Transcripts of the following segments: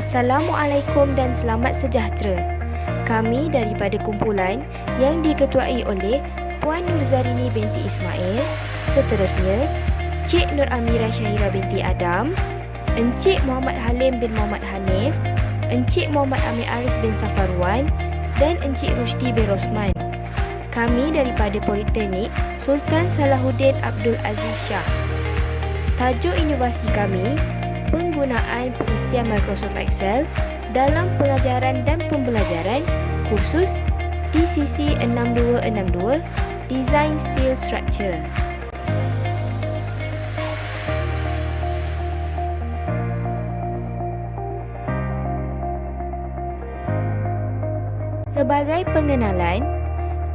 Assalamualaikum dan selamat sejahtera. Kami daripada kumpulan yang diketuai oleh Puan Nurzarini binti Ismail, seterusnya Cik Nur Amira Syahira binti Adam, Encik Muhammad Halim bin Muhammad Hanif, Encik Muhammad Amir Arif bin Safarwan dan Encik Rushdi bin Rosman. Kami daripada Politeknik Sultan Salahuddin Abdul Aziz Shah. Tajuk inovasi kami, penggunaan perisian Microsoft Excel dalam pengajaran dan pembelajaran kursus DCC 6262 Design Steel Structure. Sebagai pengenalan,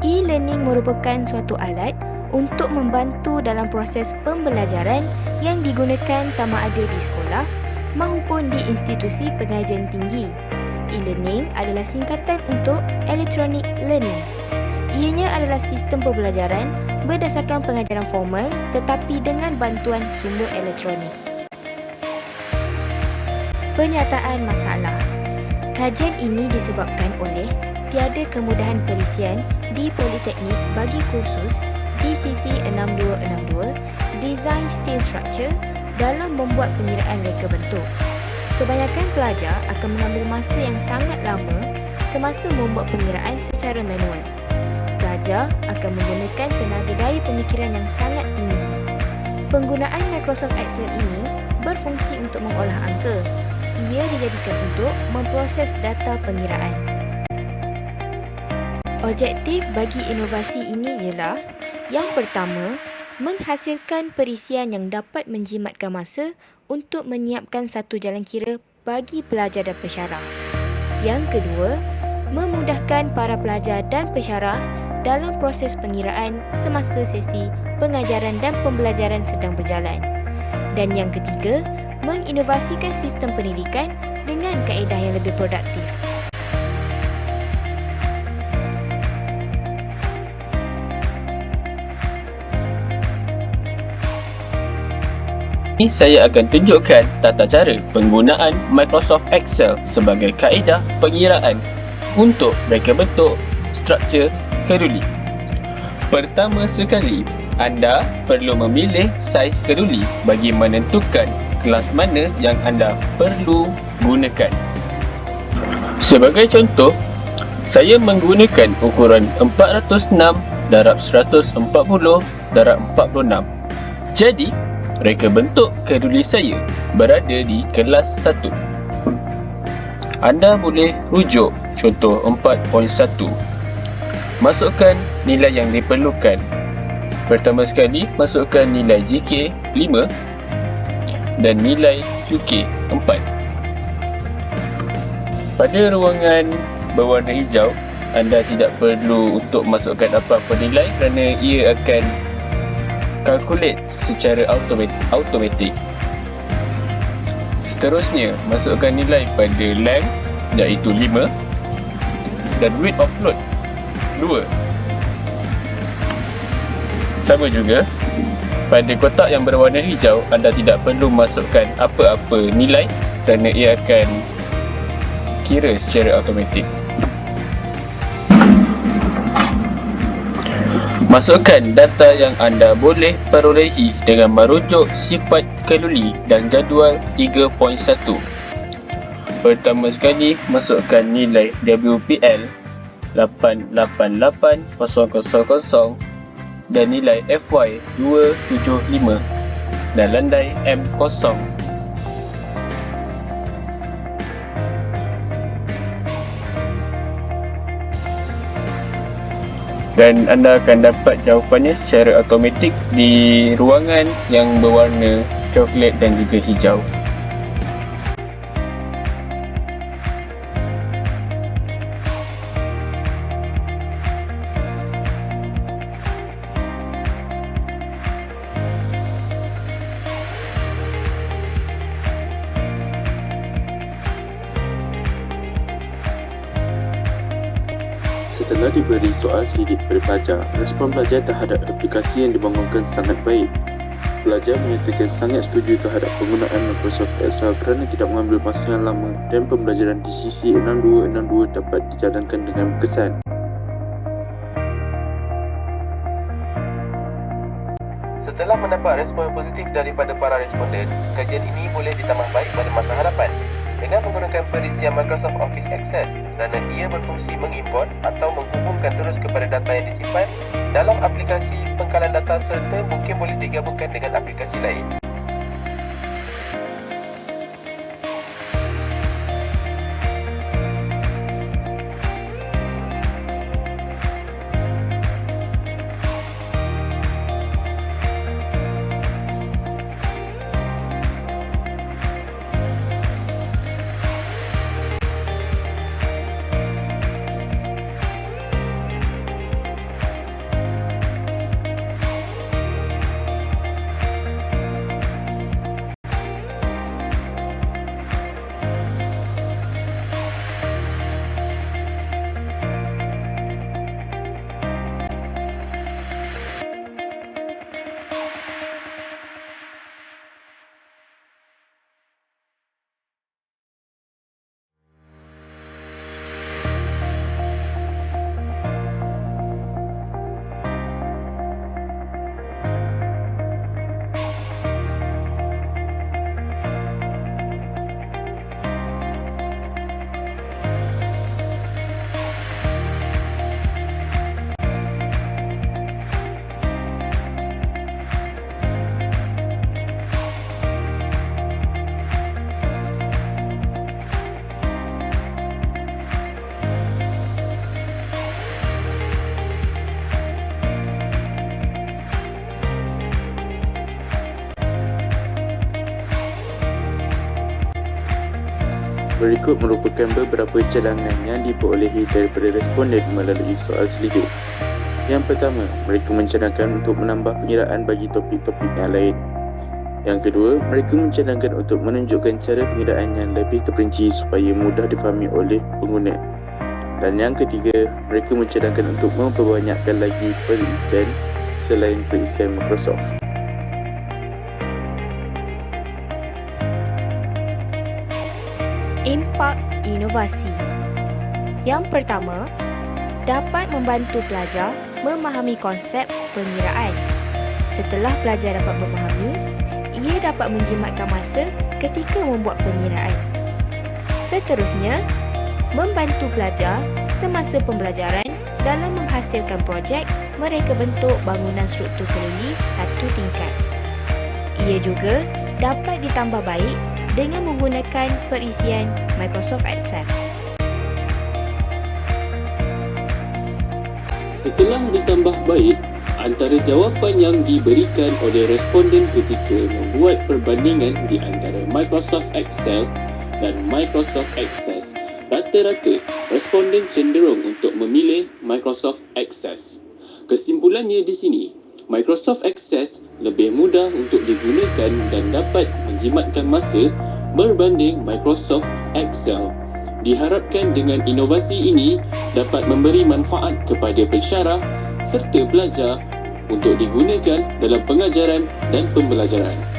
e-learning merupakan suatu alat untuk membantu dalam proses pembelajaran yang digunakan sama ada di sekolah maupun di institusi pengajian tinggi. E-learning adalah singkatan untuk Electronic Learning. Ianya adalah sistem pembelajaran berdasarkan pengajaran formal tetapi dengan bantuan sumber elektronik. Penyataan masalah. Kajian ini disebabkan oleh tiada kemudahan perisian di Politeknik bagi kursus DCC 6262 Design Steel Structure dalam membuat pengiraan reka bentuk. Kebanyakan pelajar akan mengambil masa yang sangat lama semasa membuat pengiraan secara manual. Pelajar akan menggunakan tenaga daya pemikiran yang sangat tinggi. Penggunaan Microsoft Excel ini berfungsi untuk mengolah angka. Ia dijadikan untuk memproses data pengiraan. Objektif bagi inovasi ini ialah yang pertama, menghasilkan perisian yang dapat menjimatkan masa untuk menyiapkan satu jalan kira bagi pelajar dan pensyarah. Yang kedua, memudahkan para pelajar dan pensyarah dalam proses pengiraan semasa sesi pengajaran dan pembelajaran sedang berjalan. Dan yang ketiga, menginovasikan sistem pendidikan dengan kaedah yang lebih produktif. Ini saya akan tunjukkan tata cara penggunaan Microsoft Excel sebagai kaedah pengiraan untuk reka bentuk struktur keduli. Pertama sekali, anda perlu memilih saiz keduli bagi menentukan kelas mana yang anda perlu gunakan. Sebagai contoh, saya menggunakan ukuran 406 darab 140 darab 46. Jadi, reka bentuk keduli saya berada di kelas 1. Anda boleh rujuk contoh 4.1. Masukkan nilai yang diperlukan. Pertama sekali, masukkan nilai GK 5 dan nilai UK 4. Pada ruangan berwarna hijau, anda tidak perlu untuk masukkan apa-apa nilai kerana ia akan calculate secara automatik. Seterusnya, masukkan nilai pada length iaitu 5 dan width of load 2. Sama juga, pada kotak yang berwarna hijau, anda tidak perlu masukkan apa-apa nilai kerana ia akan kira secara automatik. Masukkan data yang anda boleh perolehi dengan merujuk sifat keduli dan jadual 3.1. Pertama sekali, masukkan nilai WPL 888000 dan nilai FY 275 dan landai M0. Dan anda akan dapat jawapannya secara automatik di ruangan yang berwarna coklat dan juga hijau. Setelah diberi soal selidik daripada pelajar, respon pelajar terhadap aplikasi yang dibangunkan sangat baik. Pelajar menyatakan sangat setuju terhadap penggunaan Microsoft Excel kerana tidak mengambil masa yang lama dan pembelajaran di sisi 6262 dapat dijalankan dengan berkesan. Setelah mendapat respon positif daripada para responden, kajian ini boleh ditambah baik pada masa hadapan dengan menggunakan perisian Microsoft Office Access kerana ia berfungsi mengimport atau menghubungkan terus kepada data yang disimpan dalam aplikasi pengkalan data serta mungkin boleh digabungkan dengan aplikasi lain. Berikut merupakan beberapa cadangan yang diperolehi daripada responden melalui soal selidik. Yang pertama, mereka mencadangkan untuk menambah pengiraan bagi topik-topik yang lain. Yang kedua, mereka mencadangkan untuk menunjukkan cara pengiraan yang lebih terperinci supaya mudah difahami oleh pengguna. Dan yang ketiga, mereka mencadangkan untuk memperbanyakkan lagi perisian selain perisian Microsoft. Impak inovasi. Yang pertama, dapat membantu pelajar memahami konsep pengiraan. Setelah pelajar dapat memahami, ia dapat menjimatkan masa ketika membuat pengiraan. Seterusnya, membantu pelajar semasa pembelajaran dalam menghasilkan projek mereka bentuk bangunan struktur kelili satu tingkat. Ia juga dapat ditambah baik dengan menggunakan perisian Microsoft Access. Setelah ditambah baik, antara jawapan yang diberikan oleh responden ketika membuat perbandingan di antara Microsoft Excel dan Microsoft Access, rata-rata responden cenderung untuk memilih Microsoft Access. Kesimpulannya di sini, Microsoft Access lebih mudah untuk digunakan dan dapat menjimatkan masa berbanding Microsoft Excel. Diharapkan dengan inovasi ini dapat memberi manfaat kepada pensyarah serta pelajar untuk digunakan dalam pengajaran dan pembelajaran.